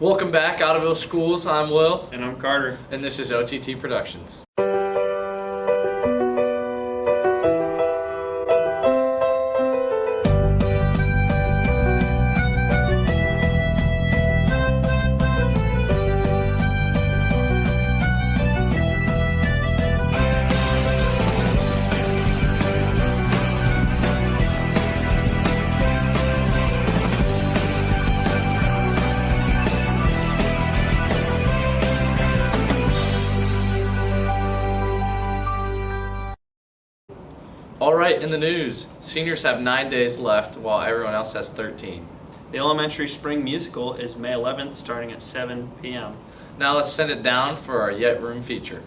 Welcome back, Ottoville Schools. I'm Will. And I'm Carter. And this is OTT Productions. Alright, in the news, seniors have 9 days left while everyone else has 13. The elementary spring musical is May 11th starting at 7 p.m. Now let's send it down for our Yet Room feature.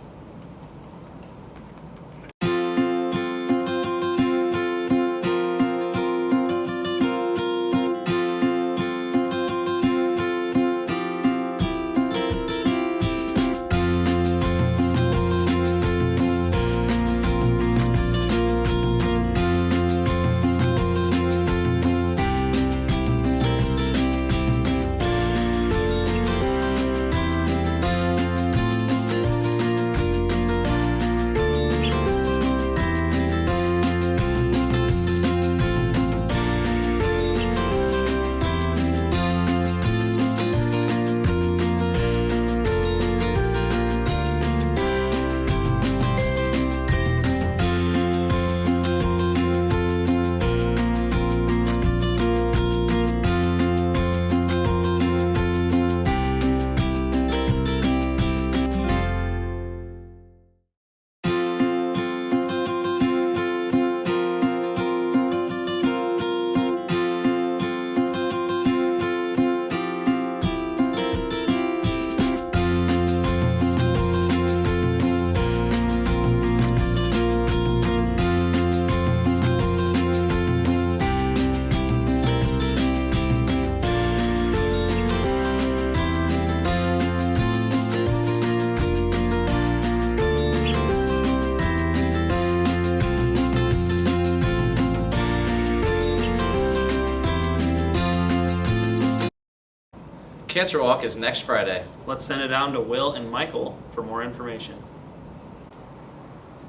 Cancer Walk is next Friday. Let's send it down to Will and Michael for more information.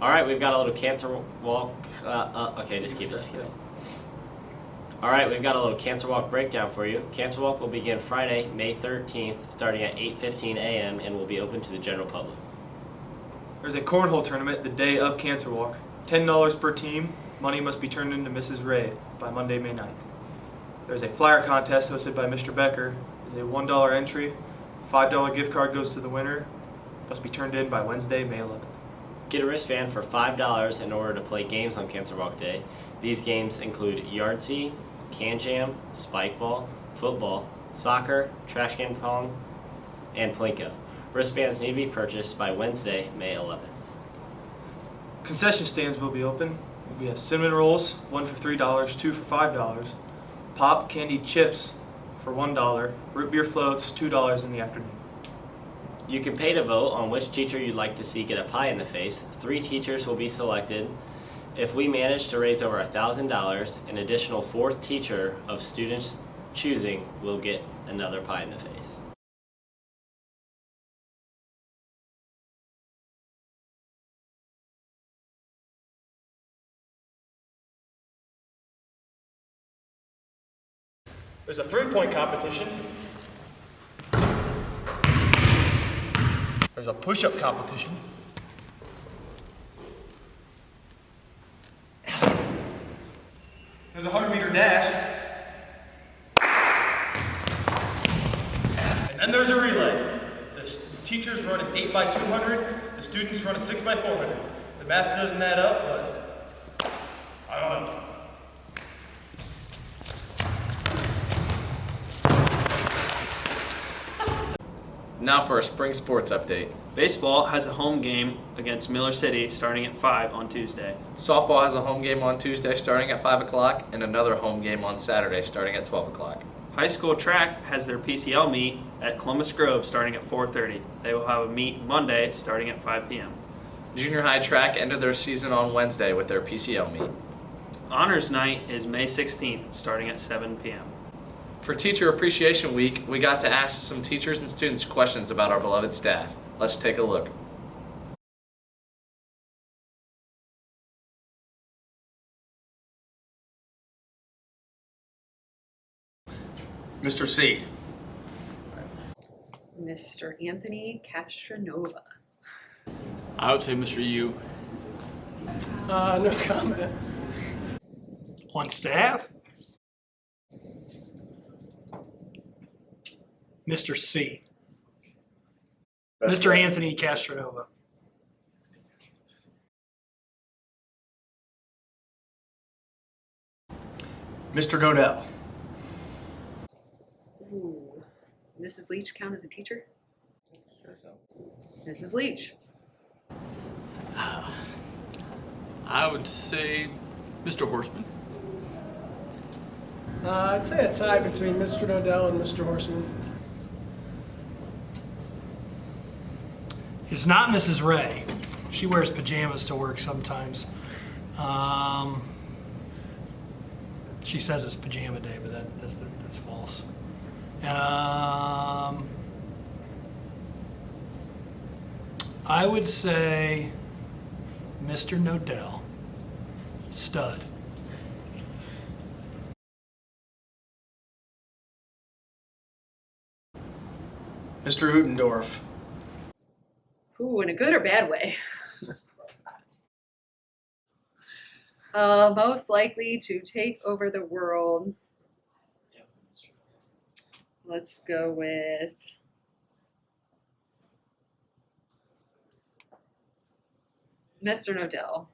All right, we've got a little Cancer Walk. Okay, just keep it. All right, we've got a little Cancer Walk breakdown for you. Cancer Walk will begin Friday, May 13th, starting at 8:15 a.m. and will be open to the general public. There's a cornhole tournament the day of Cancer Walk. $10 per team. Money must be turned into Mrs. Ray by Monday, May 9th. There's a flyer contest hosted by Mr. Becker. There's a $1 entry. $5 gift card goes to the winner. Must be turned in by Wednesday, May 11th. Get a wristband for $5 in order to play games on Cancer Walk Day. These games include Yardsie, Can Jam, Spike Ball, Football, Soccer, Trash Can Pong, and Plinko. Wristbands need to be purchased by Wednesday, May 11th. Concession stands will be open. We have cinnamon rolls, one for $3, two for $5. Pop candied chips for $1. Root beer floats, $2 in the afternoon. You can pay to vote on which teacher you'd like to see get a pie in the face. 3 teachers will be selected. If we manage to raise over $1,000, an additional 4th teacher of students choosing will get another pie in the face. There's a 3-point competition. There's a push-up competition. There's a 100-meter dash. And then there's a relay. The teachers run an 8x200. The students run a 6x400. The math doesn't add up, but I don't know. Now for a spring sports update. Baseball has a home game against Miller City starting at 5 on Tuesday. Softball has a home game on Tuesday starting at 5 o'clock and another home game on Saturday starting at 12 o'clock. High school track has their PCL meet at Columbus Grove starting at 4:30. They will have a meet Monday starting at 5 p.m. Junior high track ended their season on Wednesday with their PCL meet. Honors Night is May 16th starting at 7 p.m. For Teacher Appreciation Week, we got to ask some teachers and students questions about our beloved staff. Let's take a look. Mr. C. Mr. Anthony Castronova. I would say Mr. U. No comment. On staff? Mr. C. Mr. Anthony Castronova. Mr. Godell. Ooh. Mrs. Leach count as a teacher? Mrs. Leach. I would say Mr. Horseman. I'd say a tie between Mr. Nodell and Mr. Horseman. It's not Mrs. Ray. She wears pajamas to work sometimes. She says it's pajama day, but that's false. I would say Mr. Nodell. Stud. Mr. Hutendorf. Ooh, in a good or bad way? Most likely to take over the world. Let's go with Mr. Nodell.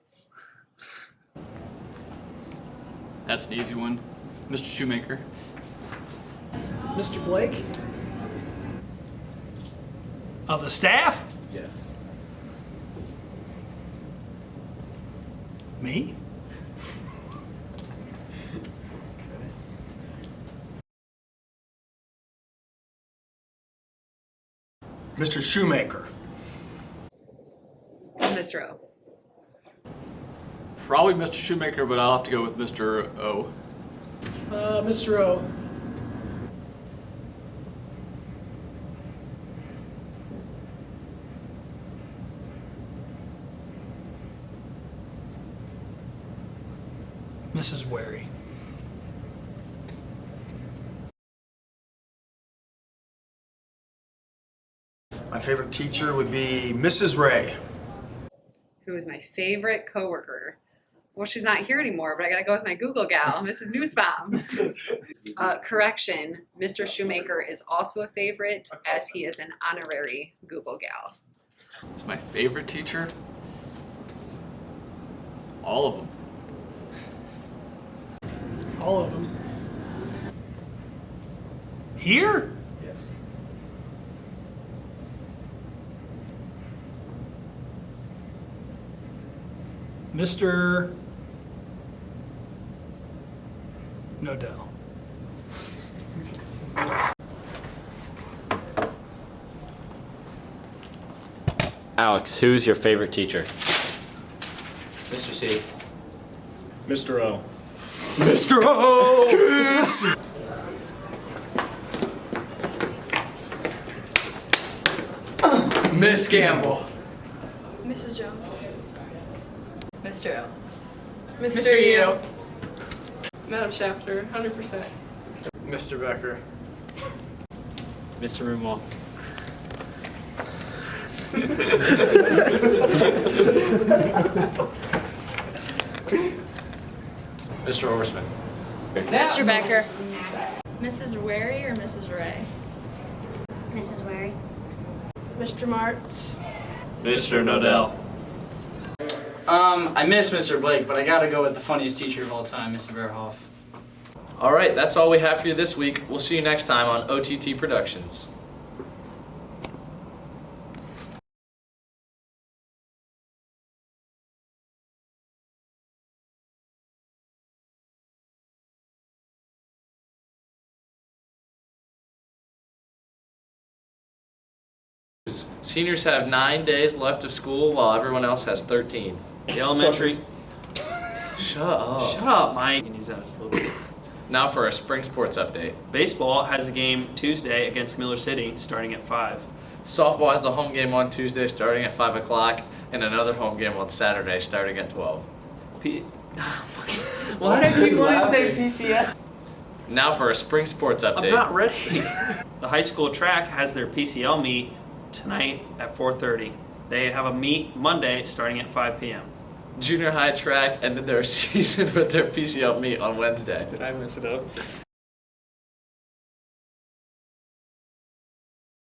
That's an easy one. Mr. Shoemaker. Mr. Blake? Of the staff? Yes. Me? Mr. Shoemaker. Mr. O. Probably Mr. Shoemaker, but I'll have to go with Mr. O. Mr. O. Mrs. Wary. My favorite teacher would be Mrs. Ray. Who is my favorite coworker? Well, she's not here anymore, but I gotta go with my Google gal, Mrs. Newsbaum. Correction, Mr. Shoemaker is also a favorite, as he is an honorary Google gal. It's my favorite teacher. All of them. All of them. Here? Yes. Mr. Nodell. Alex, who's your favorite teacher? Mr. C. Mr. O. Mr. O! Miss Gamble. Mrs. Jones. Mr. O. Mr. U. Madam Shafter, 100%. Mr. Becker. Mr. Rumwall. Mr. Horseman. Mr. Becker. Mrs. Wary or Mrs. Ray? Mrs. Wary. Mr. Martz. Mr. Nodell. I miss Mr. Blake, but I gotta go with the funniest teacher of all time, Mr. Verhoff. All right, that's all we have for you this week. We'll see you next time on OTT Productions. Seniors have 9 days left of school while everyone else has 13. The elementary. Shut up. Shut up, Mike. And he's out. Now for a spring sports update. Baseball has a game Tuesday against Miller City starting at 5. Softball has a home game on Tuesday starting at 5 o'clock and another home game on Saturday starting at 12. Why do I keep wanting to say PCL? Now for a spring sports update. I'm not ready. The high school track has their PCL meet tonight at 4:30. They have a meet Monday starting at 5 p.m. Junior high track ended their season with their PCL meet on Wednesday. Did I mess it up?